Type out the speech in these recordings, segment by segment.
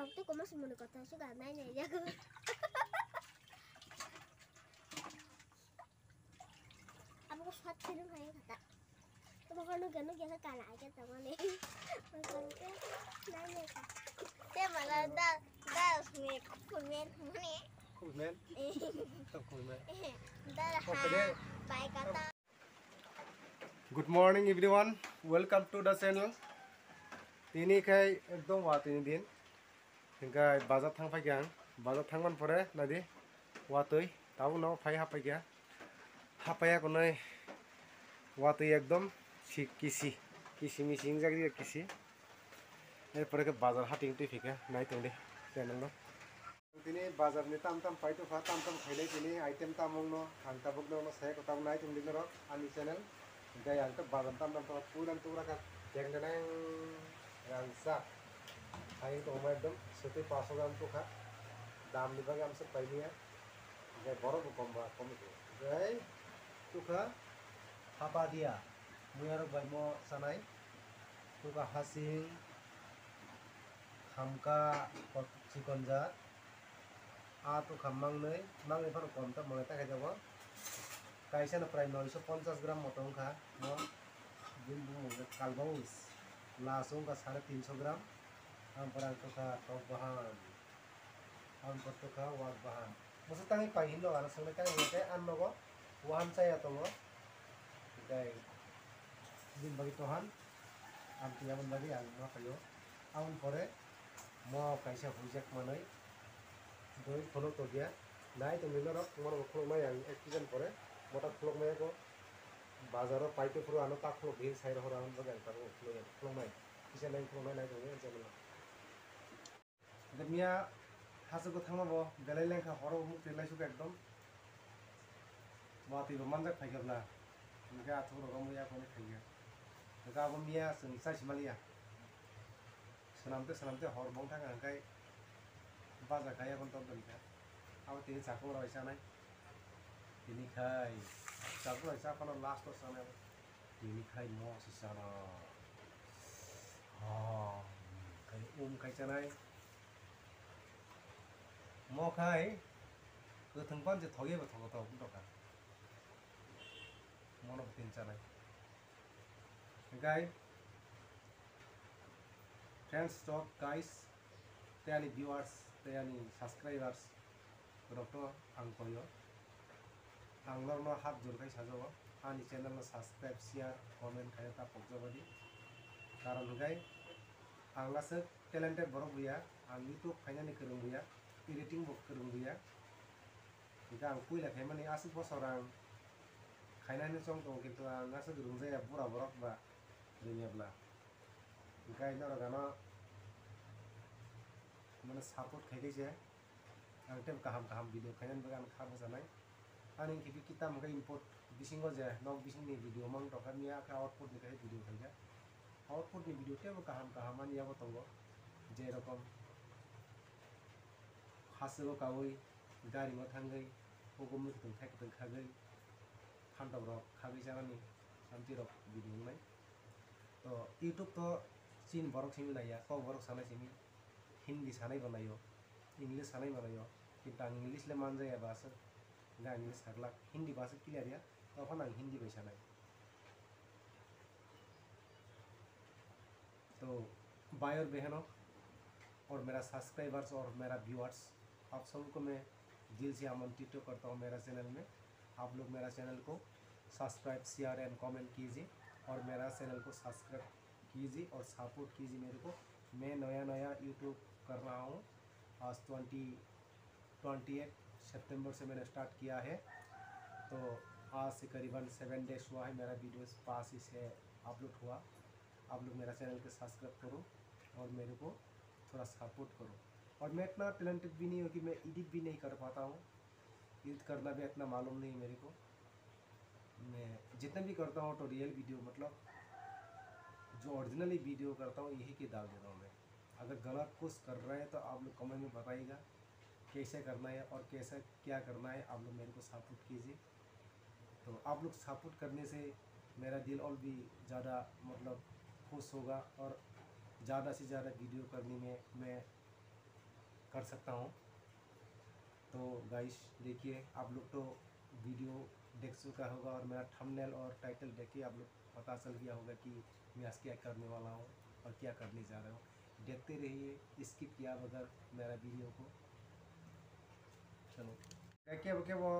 waktu ko mas muna ko tayo suga na niya jago. Apa ko suat film hai kata. Kamu kan gano gano kala aja sama nih. Maksudnya nanya kak. Dia malah dah usme kumen nih. Kumen? Tap kumen. Dah baik kata. Good morning everyone. Welcome to the channel. Tini kai ekdom wa tini din. Hingga bazar thang pai gyang. Bazar thang man pore nadi wa tui. Tahu no pai hapai gya. Hapai ko nai wa tui ekdom kisi missing jagi kisi. एरपर के बाजार हाटिंग तो फिका नाई तुंडे channel no तिनी बाजार ने ताम pai तो फा ताम खाइले तिनी आइटम तामंग नो खांता बुक नो से को ताम नाई तुंडे नो आनी चैनल गय आंत बाजार ताम तो पूरन तुरा का जेंगने रंसा आई तो मैं एकदम सते 500 ग्राम तो खा दाम निबा ग्राम से पहले है गय बरो को कम गय तो खा हापा दिया मुयारो बाइमो सनाई तो का हासिंग हमका चिकन जात तो खमंग नहीं मांग इफान कम तो मंगता है जब कैसे न प्राय 950 ग्राम मोटों का न दिन कालबाउस लासों का 350 ग्राम हम पर तो का टॉप बहान हम पर तो का वाक बहान मुझे तंग पाइन लो आना संग तंग होते अन लोगों वहां चाहिए तो वो गए दिन बगी तो हन हम तिया बन बगी आग ना पायो आउन परे मो कैसे हुजक मनई दो फलो तो दिया नाई तो मिलो रख मोर फलो में एक सीजन परे मोटा फलो में को बाजारों पाइटे फलो आनो ता फलो भीड़ साइड हो रहा हम बगल पर वो फलो में किसे नहीं फलो में नहीं तो ये जमना जब मिया हासु को थामा बो गले लेंखा हरो मुख तेलाई सुक एकदम बाती रो मंजक फाइगबला इनके आथु रो मुया को खाइया लगा बो मिया संसा सिमालिया सनामते हर बंग थांगा अंकाय बाजार खाया बन तब दलिका अब तिनी चाकू रइसा नाय तिनी खाय चाकू रइसा अपन लास्ट तो सने तिनी खाय मो सिसाना खाय खायसा नाय मो खाय गोथों पान जे थगेबो थगो बुंदका मनो तिन चानाय गाय Friends, talk guys, teyani viewers, teyani subscribers, dokto angkoyo, anglor no hat jurkai sajawa, ani channel no subscribe, share, comment kaya ta pokjabadi. Karon gai, angla se talented borok buya, ang YouTube kaya ni kerung buya, editing book kerung buya. Jika ang pui lek hemani asik bosorang, kaya ni song tong gitu ang asa gerung jaya pura borok ba, dunia bla. Jika ini orang kana mana support खाई से आंटे कहम video खाइन बगान खाबो जानाय आनी कि किता मगे इंपोर्ट बिसिंगो जे नक बिसिंगनि वीडियो मंग टका मिया का आउटपुट नि खाय वीडियो खाइजा आउटपुट नि वीडियो टेबो कहम आनी याबो तंगो जे रकम हासो कावै गारि म थांगै पगम नि थाय खागै फान्दाव रक खागै जानानि शांति रक वीडियो नाय तो YouTube तो चीन बरक सिमी लाया को बरक सानाय सिमी हिंदी सानाय बनायो इंग्लिश सानाय बनायो किंतु आं इंग्लिश ले मान जाया बास गा इंग्लिश हागला हिंदी बास क्लियर या तो अपन आं हिंदी बै सानाय तो भाई और बहनों और मेरा सब्सक्राइबर्स और मेरा व्यूअर्स आप सबको मैं दिल से आमंत्रित करता हूँ मेरा चैनल में आप लोग मेरा चैनल को सब्सक्राइब शेयर एंड कमेंट कीजिए और मेरा चैनल को सब्सक्राइब कीजिए और सपोर्ट कीजिए मेरे को मैं नया यूट्यूब कर रहा हूँ आज 28 सितंबर से मैंने स्टार्ट किया है तो आज से करीबन 7 डेज हुआ है मेरा वीडियोस पास ही से अपलोड हुआ आप लोग मेरा चैनल को सब्सक्राइब करो और मेरे को थोड़ा सपोर्ट करो और मैं इतना टैलेंटेड भी नहीं हूँ कि मैं एडिट भी नहीं कर पाता हूँ एडिट करना भी इतना मालूम नहीं मेरे को मैं जितना भी करता हूँ तो रियल वीडियो मतलब जो ओरिजिनली वीडियो करता हूँ यही की डाल देता हूँ मैं अगर गलत कुछ कर रहे हैं तो आप लोग कमेंट में बताइएगा कैसे करना है और कैसे क्या करना है आप लोग मेरे को सपोर्ट कीजिए तो आप लोग सपोर्ट करने से मेरा दिल और भी ज़्यादा मतलब खुश होगा और ज़्यादा से ज़्यादा वीडियो करने में मैं कर सकता हूँ। तो गाइस देखिए, आप लोग तो वीडियो देख चुका होगा और मेरा थंबनेल और टाइटल देख के आप लोग पता चल गया होगा कि मैं आज क्या करने वाला हूँ और क्या करने जा रहा हूँ। देखते रहिए स्किप किया बगैर मेरा वीडियो को। चलो क्या वो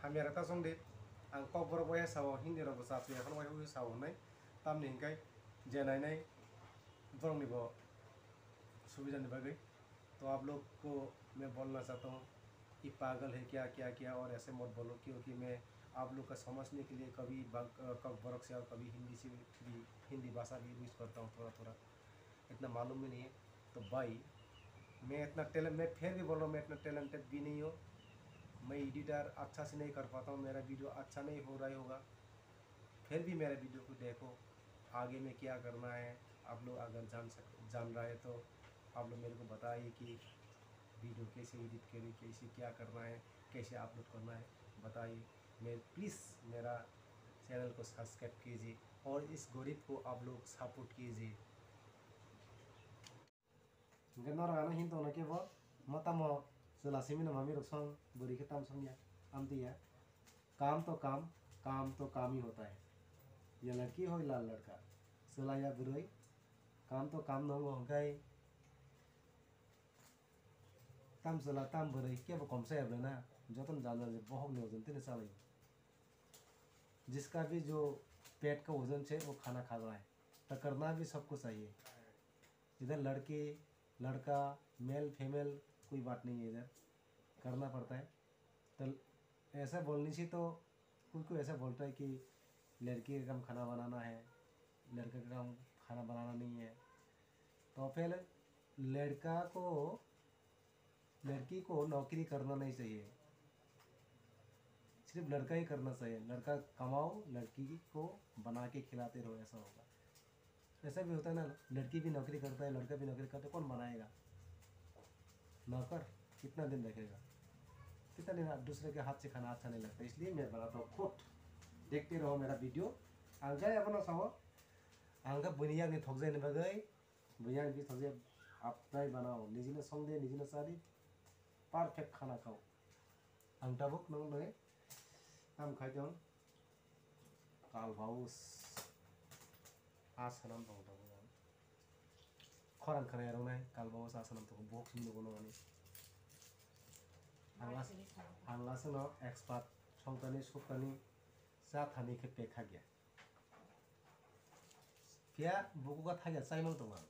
हमें रहता सोंदे आं कक बर बया साव हिंदी रब साथ में এখন वायु साव नहीं तम नहीं कहीं जेनाई नहीं दरंग निबो सुविधा निभागे। तो आप लोग को मैं बोलना चाहता हूँ कि पागल है क्या क्या क्या, और ऐसे मत बोलो, क्योंकि मैं आप लोग का समझने के लिए कभी कक बरक से और कभी हिंदी से भी हिंदी भाषा भी यूज़ करता हूँ थोड़ा थोड़ा, इतना मालूम भी नहीं है। तो भाई मैं इतना टैलेंट, मैं फिर भी बोल रहा हूँ मैं इतना टैलेंटेड भी नहीं हूँ। मैं एडिटर अच्छा से नहीं कर पाता हूँ, मेरा वीडियो अच्छा नहीं हो रहा होगा, फिर भी मेरे वीडियो को देखो। आगे में क्या करना है आप लोग अगर जान रहा है तो आप लोग मेरे को बताइए कि वीडियो कैसे एडिट करें, कैसे क्या करना है, कैसे अपलोड करना है, बताइए। मैं प्लीज़ मेरा चैनल को सब्सक्राइब कीजिए और इस गरीब को आप लोग सपोर्ट कीजिए। गन्ना हिंदो ना के वो मतमो सलासिमी ना मम्मी रसों बुरी के तम समझा हम दिया काम तो काम ही होता है। ये लड़की हो या लड़का सला या बुराई काम तो काम न हो गए तम सला तम बुराई क्या वो कम से अब ना जो तुम जाना है बहुत नहीं वजन तेरे साले। जिसका भी जो पेट का वजन है वो खाना खा रहा है, तो करना भी सबको चाहिए। इधर लड़के लड़का मेल फीमेल कोई बात नहीं है, इधर करना पड़ता है। तो ऐसा बोलने से तो कोई ऐसा बोलता है कि लड़की का काम खाना बनाना है, लड़के का काम खाना बनाना नहीं है। तो फिर लड़की को नौकरी करना नहीं चाहिए, सिर्फ लड़का ही करना चाहिए। लड़का कमाओ, लड़की को बना के खिलाते रहो, ऐसा होगा। ऐसा भी होता है ना, लड़की भी नौकरी करता है लड़का भी नौकरी करता है, कौन बनाएगा? नौकर कितना दिन रखेगा, कितना दिन दूसरे के हाथ से खाना अच्छा नहीं लगता। इसलिए मैं बनाता हूँ खुद, देखते रहो मेरा वीडियो। आंगा अपना सब आंगा बुनिया के थक जाने बगै बुनिया भी थक जाए, अपना ही बनाओ, निजी संग दे निजी सारी परफेक्ट खाना खाओ। आंटा बुक नंग लगे आम खाते हूँ काल भाउस आसनम दंग दंग खरान खाना यार उन्हें काल भाउस आसनम तो बहुत सुंदर बनो वाली आंलास न एक्सपर्ट संतानी सुतानी साथ हानि के पेखा गया क्या बुकु का था गया साइमन तो वहाँ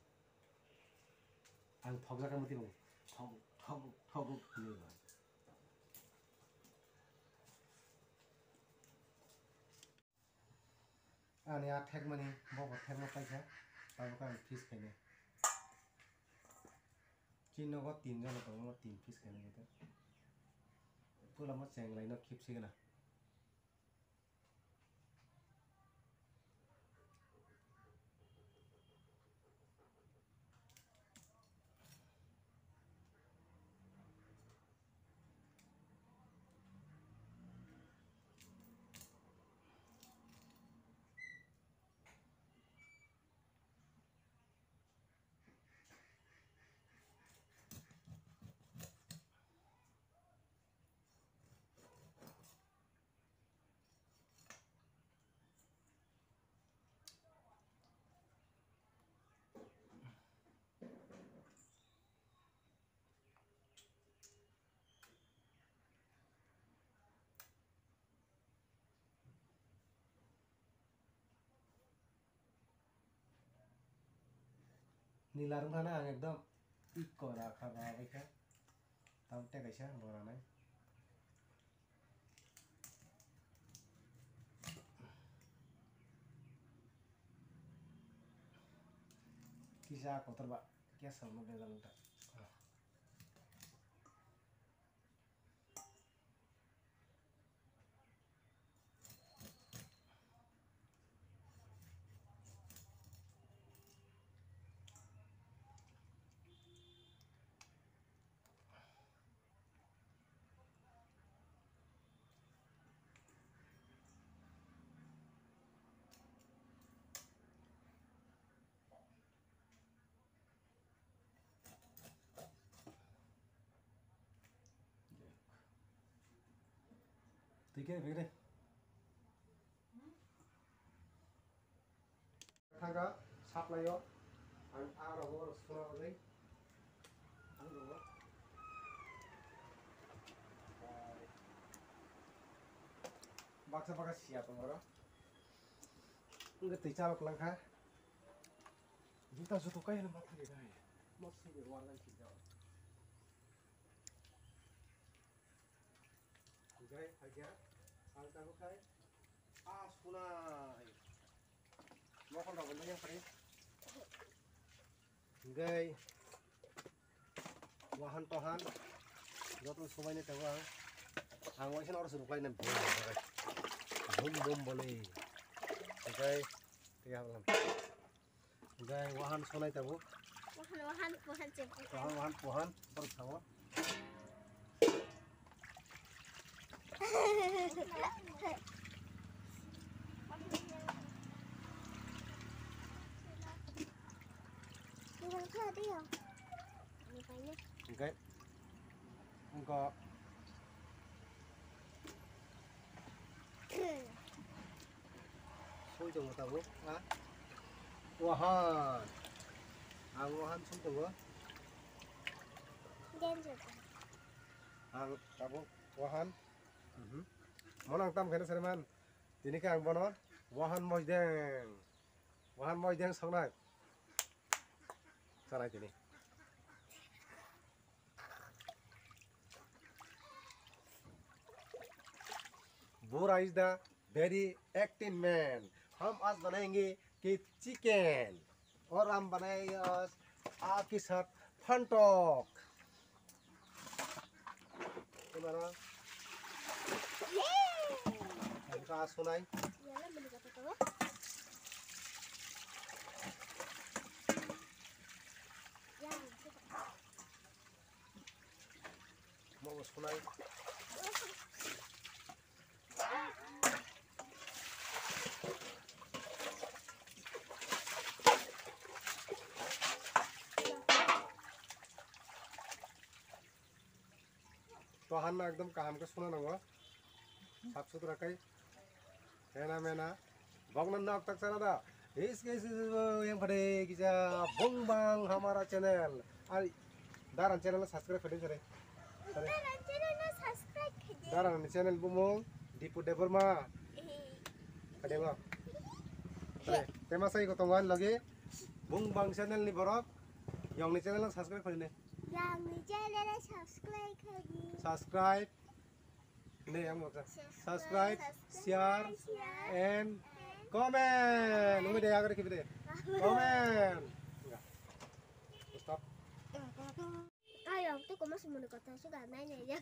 आंग थोड़ा का मती बंग थोगु नहीं बा आने आठेक मनी बहुत ठेक मत क्या तब का फिश खेने चिन्ह को 3 जन तो मत 3 फिश खेने gitu पुला मत सेंग लाइन खिप से ना नीला रंग खाना एकदम इको रखा रहा है क्या तब तक कैसा बोला नहीं kisah aku terbak क्या sama beda लंटा बिगड़े थांगा साप्लायो आं आरो सुना होलै आं दङ बाक्सा सिया दङ enggak ticalok langka juta juta kaya nama tadi dah masih di luar lagi jauh enggak aja angka bukai sunai mau kon rawon yang pare enggak wahan tohan joto sumai ni tawang angwai sen harus rupai nem bom bom boleh enggak tiga malam enggak wahan sunai tahu wahan cepet wahan baru tahu Tinggal ke dia. Ini banyak. enggak enggak sôi tunggu tahu ah wahan wahan sôi tunggu Dan juga. tahu wahan mana tam kena serman ini kan bonon wahan mojdeng sonai sonai ini Bora is the very active man. हम आज बनाएंगे कि chicken और हम बनाएंगे आज आपके साथ फन टॉक तुम्हारा हमका सुनाई Yalah beli kata tahu. Ya, mau सुनाई तो हम एकदम काम का सुना ना साफ सुथरा कई है ना मैं ना भगवान ना अब तक चला था इसके yang pada kita bongbang हमारा चैनल और दारान चैनल सब्सक्राइब करें सरे दारान चैनल बुमों दीपू देवरमा करें बा सरे tema saya kotongan lagi bongbang channel ni borok yang ni channel subscribe करें yang ni channel subscribe lagi. Subscribe ini yang mau subscribe, share, and comment. Nunggu deh agar kita deh. Comment. Enggak. Stop. Ayo, tuh kok masih mau kata sudah nanya ya.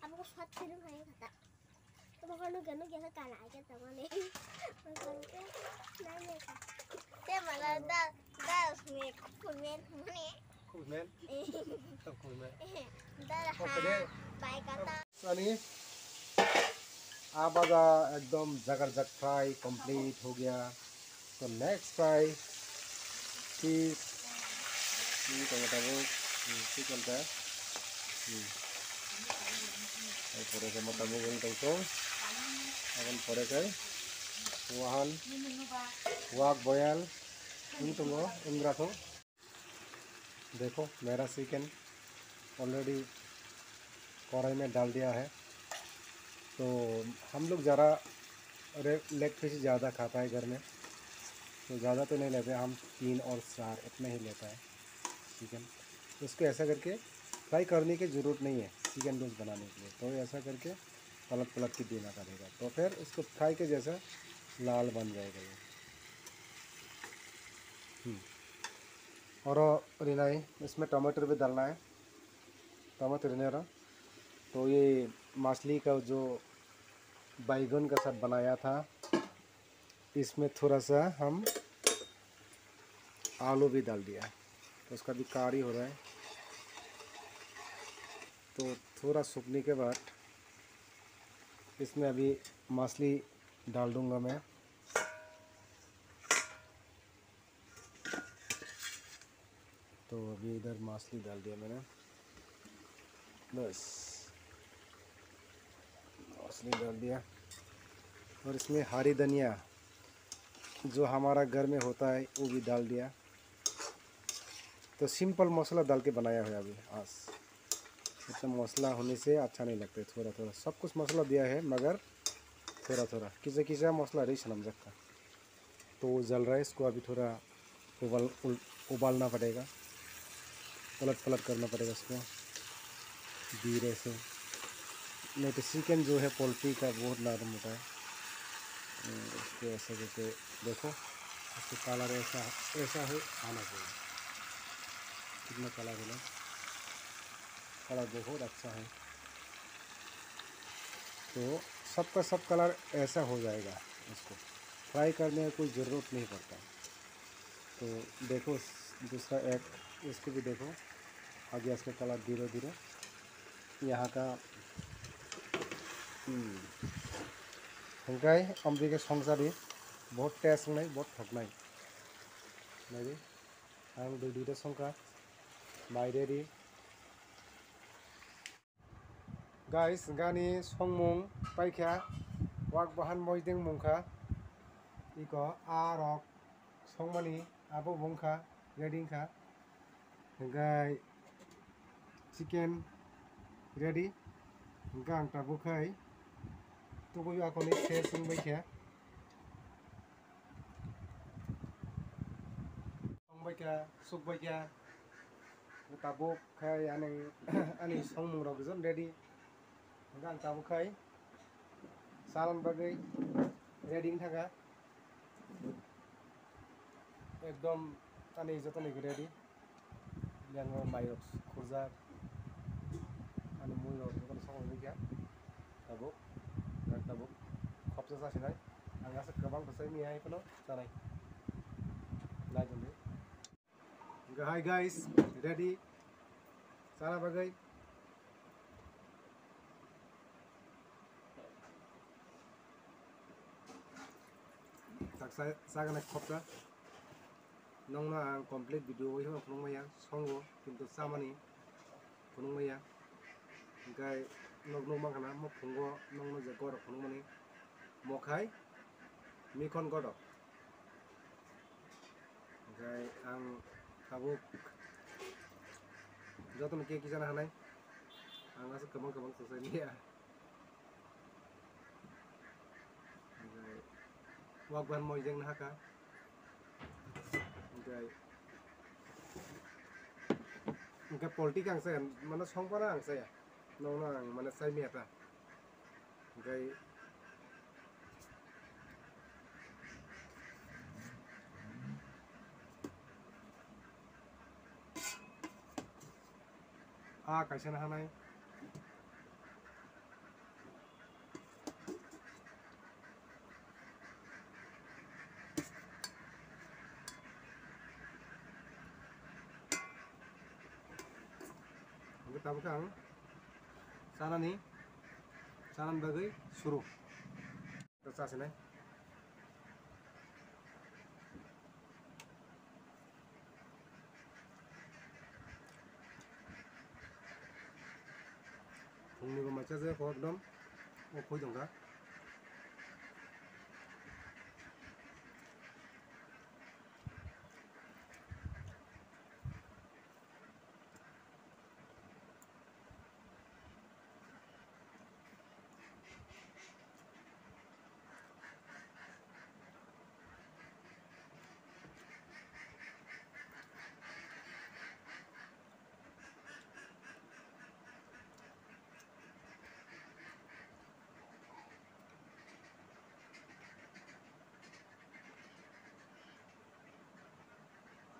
Aku suat film hai kata. Bukan ganu kita kalah aja sama nih. Bukan ke nanya kak. Dia malah dah usme kumen mana? Comment. Comment. Dah baik kata. Sunny आबादा एकदम जगरजग fry complete हो गया तो next fry चीज टमाटर chicken का परे के मटा मुगल तो अपन परे के वाहन वाक बयाल तुंगो इंद्रा तो देखो मेरा चिकन ऑलरेडी कढ़ाई में डाल दिया है तो हम लोग ज़रा लेग पीस ज़्यादा खाता है घर में तो ज़्यादा तो नहीं लेते हम 3 और 4 इतना ही लेता है चिकन उसको ऐसा करके फ्राई करने की ज़रूरत नहीं है चिकन रोस्ट बनाने के लिए तो ऐसा करके पलट के देना पड़ेगा तो फिर इसको फ्राई के जैसा लाल बन जाएगा ये और रिनाई इसमें टमाटर भी डालना है टमाटर रिनेरा तो ये मछली का जो बैगन का साथ बनाया था इसमें थोड़ा सा हम आलू भी डाल दिया तो उसका भी कारी हो रहा है तो थोड़ा सूखने के बाद इसमें अभी मछली डाल दूंगा मैं तो अभी इधर मछली डाल दिया मैंने बस मछली डाल दिया। और इसमें हरी धनिया जो हमारा घर में होता है वो भी डाल दिया। तो सिंपल मसाला डाल के बनाया है अभी आज। इतना मसाला होने से अच्छा नहीं लगता है, थोड़ा थोड़ा सब कुछ मसाला दिया है मगर थोड़ा थोड़ा किसा किसा मसाला रही सनम जगह। तो वो जल रहा है, इसको अभी थोड़ा उबालना पड़ेगा, पलट पलट करना पड़ेगा इसको धीरे से। नहीं तो चिकन जो है पोल्ट्री का बहुत नरम होता है। इसको ऐसा करके देखो, इसको कलर ऐसा ऐसा है आना चाहिए। कितना कलर है ना, कलर बहुत अच्छा है। तो सबका सब कलर ऐसा हो जाएगा, इसको फ्राई करने की कोई ज़रूरत नहीं पड़ता। तो देखो दूसरा एक, इसको भी देखो आ गया इसका कलर धीरे धीरे। यहाँ का ओमफ्राय अमृके संसारी बहुत टेस्ट नहीं बहुत ठगनाय नहीं आं दै दैदो संका माइ रेडी गाइस गानि संमुं पाइखा वाक बाहान मजदें मुंखा इको आ रक संमानि आबो बुंखा रेडीखा गाय चिकेन रेडी गां ताबुखै तो कोई आकोनी शेर सिंह बैठा संबायखा सुकबायखा tabuk khai ani songmung rok jon ready gang tabuk khai salan bagai ready thaka ekdom ani jotoni ready yang mai rok khurja ani mui rok kon song baikha tabuk gang tabuk khopsa sasinai anga se kabang besai mi ai kono sanai lajun de hi guys ready सारा bagai tak sagana khopta nongna ang complete video oi ho phungmaya songo kintu samani phungmaya gai nogno mangana mo phungo nongno je gor phungmani mokhai mikon godo gai ang tabuk joton ke kijana hanai ang asa kabang kabang sosai nia gai wagban mojeng haka gai उनका politic आंसे माने संपरा आंसे नौना आं माने साइमियाता गई आ कैसे ना हानाय उनका तब का सानानी सानान बागै शुरू तो सासने फुंनि को मचा जे एकदम ओ खोइ दंगा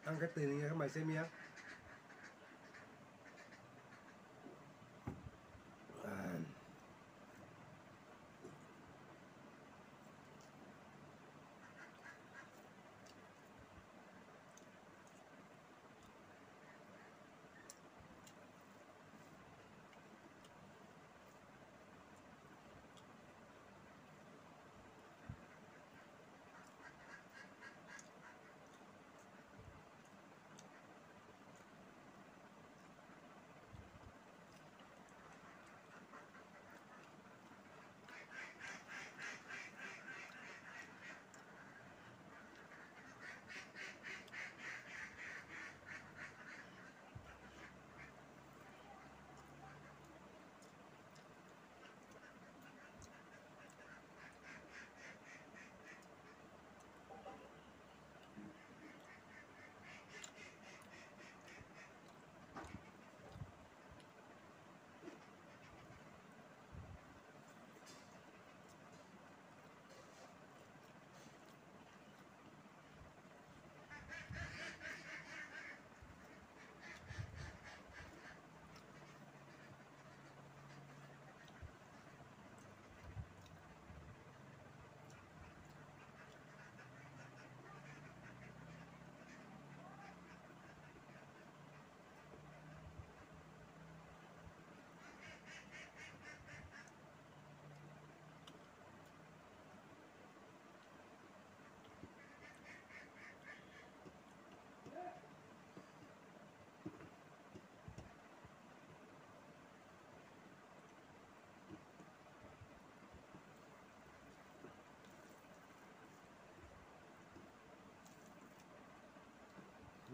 ăn cái tiền như các mày xem nhá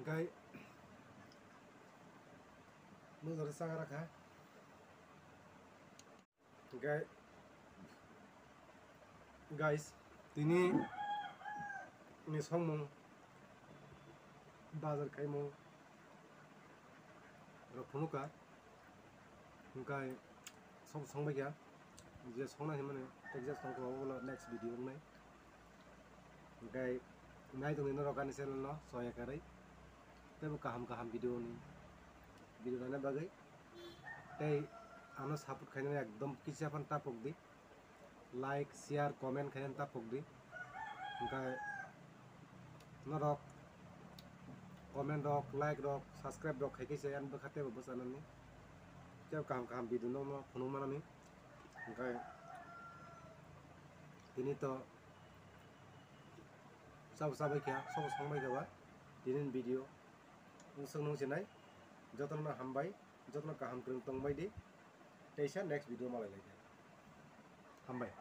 ओमफ्राय मोजां सागा राखा ओमफ्राय गाइस दिनै संमों बाजार खायमों रखनुका ओमफ्राय संबाय गया जे संनानै माने टेक्सास संखौ बोला नेक्स्ट वीडियो में ओमफ्राय नाय दंनि रगानि चैनल न सहायकारै तेबो kaham वीडियो नायनो बागै तै आनो सपोर्ट खायनो एकदम किसियाफान तापक दी लाइक शेयर कमेंट खायनो तापक दी ओमफ्राय नरक कमेंट रक लाइक रक सब्सक्राइब रक खायखैसे आन बखाते बसानानै तेबो kaham वीडियो न फुनु मानानै ओमफ्राय दिनै तो साबाय क्या सब संबाय गवा दिनै वीडियो नोंसोंनाय जतन हामबाय जतन kaham तंबाय दी तैसा नेक्स्ट वीडियो मालाय हामबाय।